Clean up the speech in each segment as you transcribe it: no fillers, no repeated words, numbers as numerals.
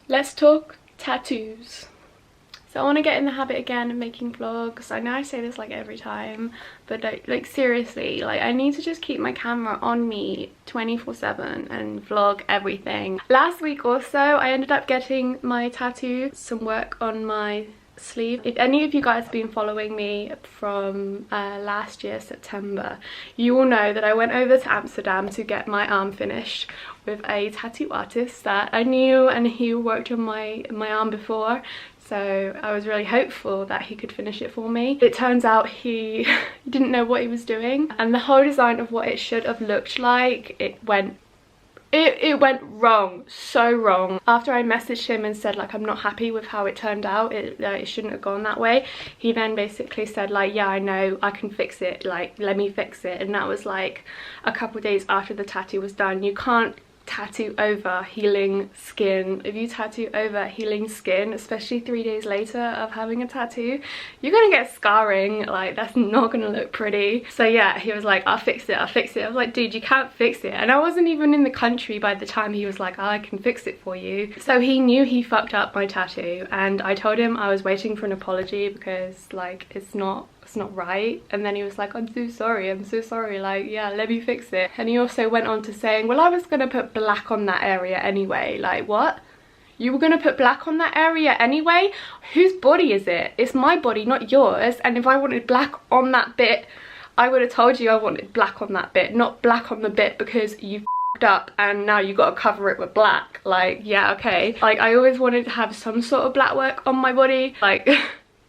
Let's talk tattoos. So I want to get in the habit again of making vlogs. I know I say this like every time, but like seriously, like I need to just keep my camera on me 24/7 and vlog everything. Last week also I ended up getting my tattoo, some work on my sleeve. If any of you guys have been following me from last year September, you will know that I went over to Amsterdam to get my arm finished with a tattoo artist that I knew, and he worked on my arm before, so I was really hopeful that he could finish it for me. It turns out he didn't know what he was doing, and the whole design of what it should have looked like, it went wrong, so wrong. After I messaged him and said like I'm not happy with how it turned out, it shouldn't have gone that way, he then basically said like, yeah, I know, I can fix it, like let me fix it. And that was like a couple days after the tattoo was done. You can't tattoo over healing skin. If you tattoo over healing skin, especially 3 days later of having a tattoo, you're gonna get scarring. Like that's not gonna look pretty. So yeah, he was like, I'll fix it, I'll fix it. I was like, dude, you can't fix it. And I wasn't even in the country by the time he was like, oh, I can fix it for you. So he knew he fucked up my tattoo, and I told him I was waiting for an apology because like it's not right. And then he was like, I'm so sorry, like yeah, let me fix it. And he also went on to saying, well, I was gonna put black on that area anyway. Like what? You were gonna put black on that area anyway? Whose body is it? It's my body, not yours. And if I wanted black on that bit, I would have told you I wanted black on that bit, not black on the bit because you f***ed up and now you got to cover it with black. Like yeah, okay. Like I always wanted to have some sort of black work on my body, like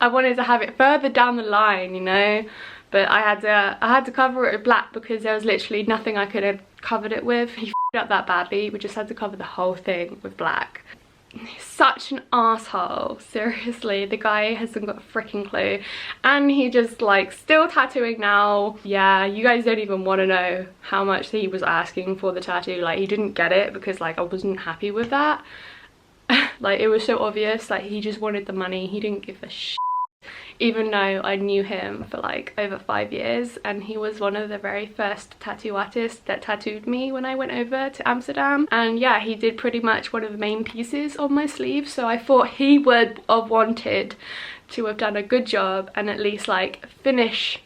I wanted to have it further down the line, you know, but I had to cover it with black because there was literally nothing I could have covered it with. He f***ed up that badly. We just had to cover the whole thing with black. He's such an asshole, seriously. The guy hasn't got a freaking clue, and he just like still tattooing now. Yeah, you guys don't even want to know how much he was asking for the tattoo. Like he didn't get it because like I wasn't happy with that. Like it was so obvious, like he just wanted the money. He didn't give a shit. Even though I knew him for like over 5 years, and he was one of the very first tattoo artists that tattooed me when I went over to Amsterdam. And yeah, he did pretty much one of the main pieces on my sleeve, so I thought he would have wanted to have done a good job and at least like finish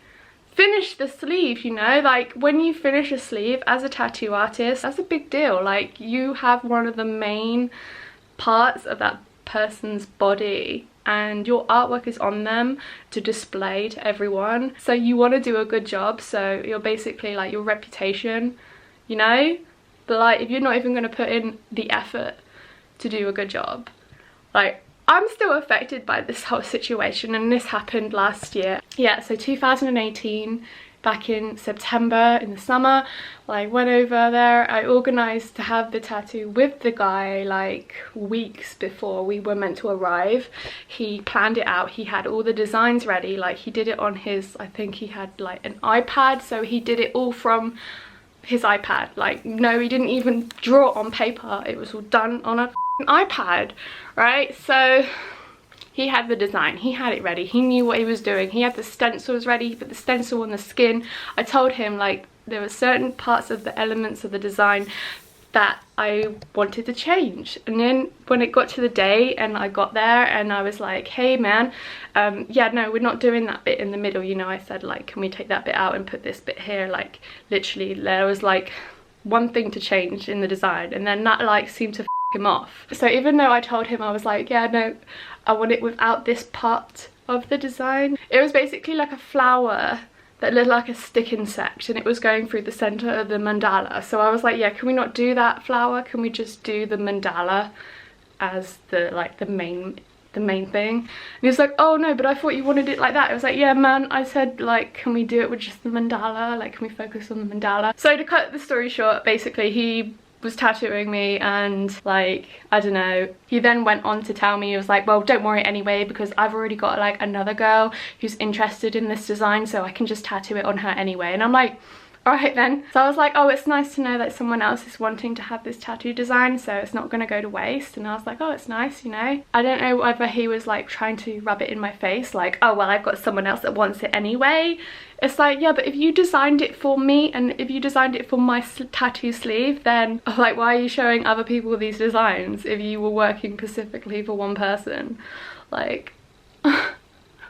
the sleeve, you know. Like when you finish a sleeve as a tattoo artist, that's a big deal. Like you have one of the main parts of that person's body and your artwork is on them to display to everyone, so you want to do a good job. So you're basically like your reputation, you know. But like if you're not even going to put in the effort to do a good job, like I'm still affected by this whole situation, and this happened last year. Yeah, so 2018, back in September in the summer, I went over there. I organised to have the tattoo with the guy like weeks before we were meant to arrive. He planned it out. He had all the designs ready. Like he did it on his, I think he had like an iPad, so he did it all from his iPad. Like no, he didn't even draw it on paper. It was all done on an iPad, right? So he had the design, he had it ready, he knew what he was doing. He had the stencils ready, he put the stencil on the skin. I told him like there were certain parts of the elements of the design that I wanted to change. And then when it got to the day and I got there and I was like, hey man, yeah, no, we're not doing that bit in the middle, you know. I said like, can we take that bit out and put this bit here? Like literally there was like one thing to change in the design, and then that like seemed to him off. So even though I told him, I was like, yeah, no, I want it without this part of the design. It was basically like a flower that looked like a stick insect, and it was going through the center of the mandala. So I was like, yeah, can we not do that flower? Can we just do the mandala as the like the main thing? And he was like, oh no, but I thought you wanted it like that. I was like, yeah man, I said like, can we do it with just the mandala? Like, can we focus on the mandala? So to cut the story short, basically he was tattooing me, and like I don't know, he then went on to tell me, he was like, well, don't worry anyway, because I've already got like another girl who's interested in this design, so I can just tattoo it on her anyway. And I'm like, Alright then. So I was like, oh, it's nice to know that someone else is wanting to have this tattoo design, so it's not going to go to waste. And I was like, oh, it's nice, you know. I don't know whether he was like trying to rub it in my face, like, oh well, I've got someone else that wants it anyway. It's like, yeah, but if you designed it for me and if you designed it for my tattoo sleeve, then like, why are you showing other people these designs if you were working specifically for one person? Like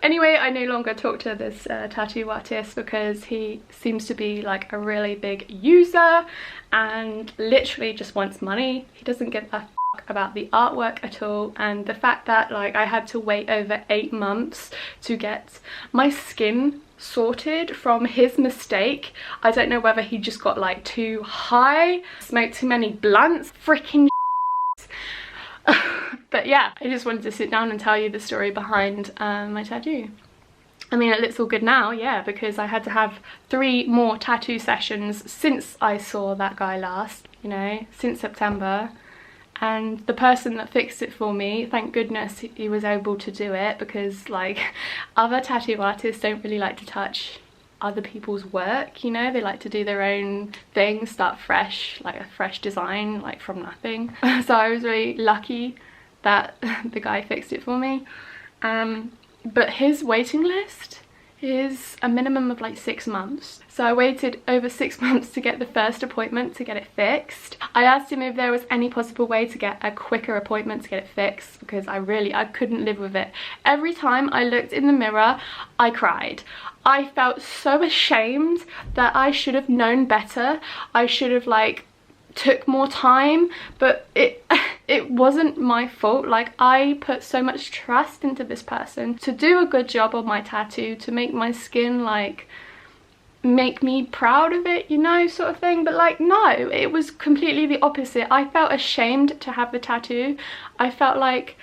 anyway, I no longer talk to this tattoo artist because he seems to be like a really big user and literally just wants money. He doesn't give a fuck about the artwork at all, and the fact that like I had to wait over 8 months to get my skin sorted from his mistake. I don't know whether he just got like too high, smoked too many blunts, freaking but yeah, I just wanted to sit down and tell you the story behind my tattoo. I mean, it looks all good now, yeah, because I had to have 3 more tattoo sessions since I saw that guy last, you know, since September. And the person that fixed it for me, thank goodness he was able to do it, because like other tattoo artists don't really like to touch other people's work, you know. They like to do their own thing, start fresh, like a fresh design, like from nothing. So I was really lucky that the guy fixed it for me. But his waiting list is a minimum of like 6 months. So I waited over 6 months to get the first appointment to get it fixed. I asked him if there was any possible way to get a quicker appointment to get it fixed, because I couldn't live with it. Every time I looked in the mirror, I cried. I felt so ashamed that I should have known better. I should have like took more time, but it wasn't my fault. Like, I put so much trust into this person to do a good job on my tattoo, to make my skin like make me proud of it, you know, sort of thing. But like, no, it was completely the opposite. I felt ashamed to have the tattoo. I felt like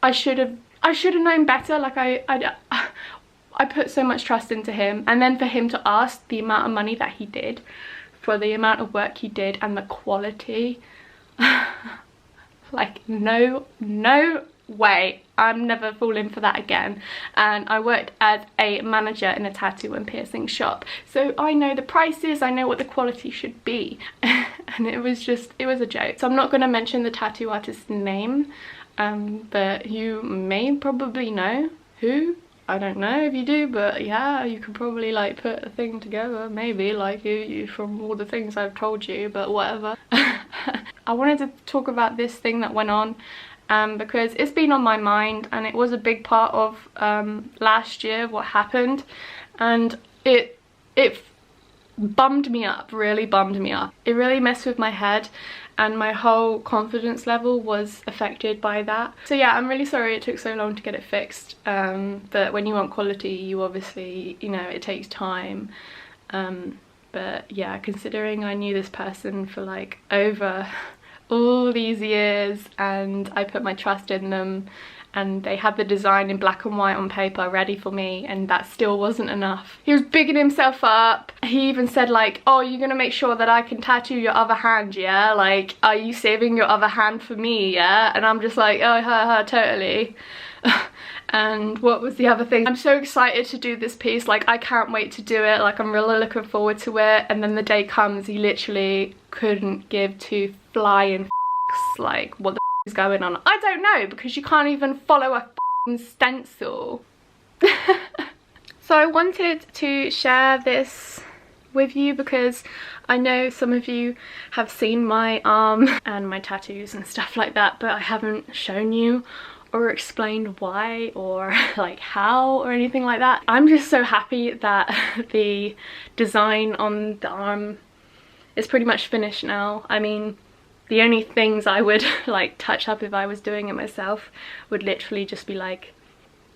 I should have known better. Like I put so much trust into him, and then for him to ask the amount of money that he did for the amount of work he did and the quality, like no way, I'm never falling for that again. And I worked as a manager in a tattoo and piercing shop, so I know the prices, I know what the quality should be. And it was a joke. So I'm not going to mention the tattoo artist's name, but you may probably know who. I don't know if you do, but yeah, you could probably like put a thing together, maybe, like you from all the things I've told you, but whatever. I wanted to talk about this thing that went on because it's been on my mind, and it was a big part of last year, what happened, and it bummed me up, really bummed me up. It really messed with my head, and my whole confidence level was affected by that. So yeah, I'm really sorry it took so long to get it fixed, but when you want quality, you obviously, you know, it takes time. But yeah, considering I knew this person for like over all these years, and I put my trust in them, and they had the design in black and white on paper ready for me, and that still wasn't enough. He was bigging himself up. He even said like, oh, you're gonna make sure that I can tattoo your other hand, yeah? Like, are you saving your other hand for me, yeah? And I'm just like, oh, totally. And what was the other thing? I'm so excited to do this piece, like I can't wait to do it, like I'm really looking forward to it. And then the day comes, he literally couldn't give 2 flying f***s, like what the is going on? I don't know, because you can't even follow a stencil. So I wanted to share this with you because I know some of you have seen my arm and my tattoos and stuff like that, but I haven't shown you or explained why or like how or anything like that. I'm just so happy that the design on the arm is pretty much finished now. I mean, the only things I would like touch up if I was doing it myself would literally just be like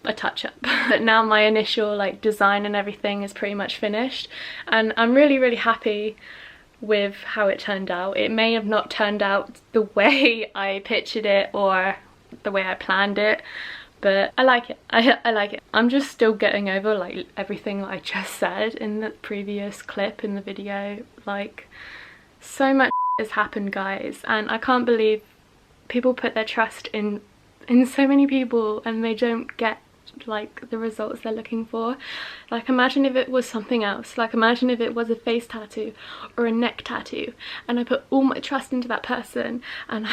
a touch up. But now my initial like design and everything is pretty much finished, and I'm really happy with how it turned out. It may have not turned out the way I pictured it or the way I planned it, but I like it. I like it. I'm just still getting over like everything that I just said in the previous clip in the video. Like, so much has happened, guys, and I can't believe people put their trust in so many people and they don't get like the results they're looking for. Like imagine if it was something else, like imagine if it was a face tattoo or a neck tattoo and I put all my trust into that person and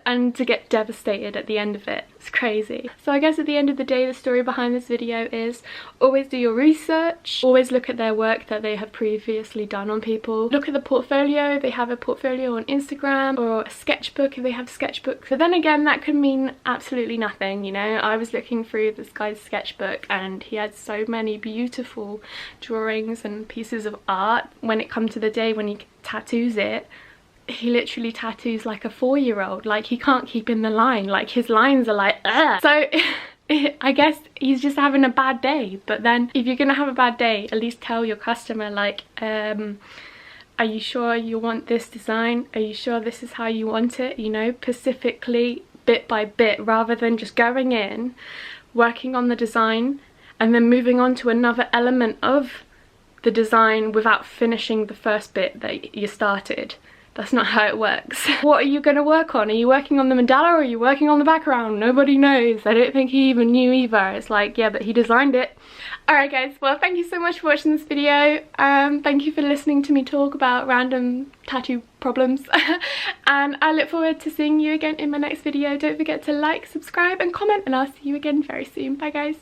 and to get devastated at the end of it. It's crazy. So I guess at the end of the day, the story behind this video is always do your research, always look at their work that they have previously done on people, look at the portfolio, they have a portfolio on Instagram, or a sketchbook if they have sketchbooks. But then again, that could mean absolutely nothing, you know. I was looking through this guy's sketchbook and he had so many beautiful drawings and pieces of art. When it comes to the day when he tattoos it, he literally tattoos like a 4-year-old. Like he can't keep in the line, like his lines are like ugh. So I guess he's just having a bad day. But then if you're gonna have a bad day, at least tell your customer like are you sure you want this design? Are you sure this is how you want it? You know, specifically, bit by bit, rather than just going in, working on the design and then moving on to another element of the design without finishing the first bit that you started. That's not how it works. What are you going to work on? Are you working on the mandala or are you working on the background? Nobody knows. I don't think he even knew either. It's like, yeah, but he designed it. Alright guys, well thank you so much for watching this video. Thank you for listening to me talk about random tattoo problems. And I look forward to seeing you again in my next video. Don't forget to like, subscribe and comment, and I'll see you again very soon. Bye guys.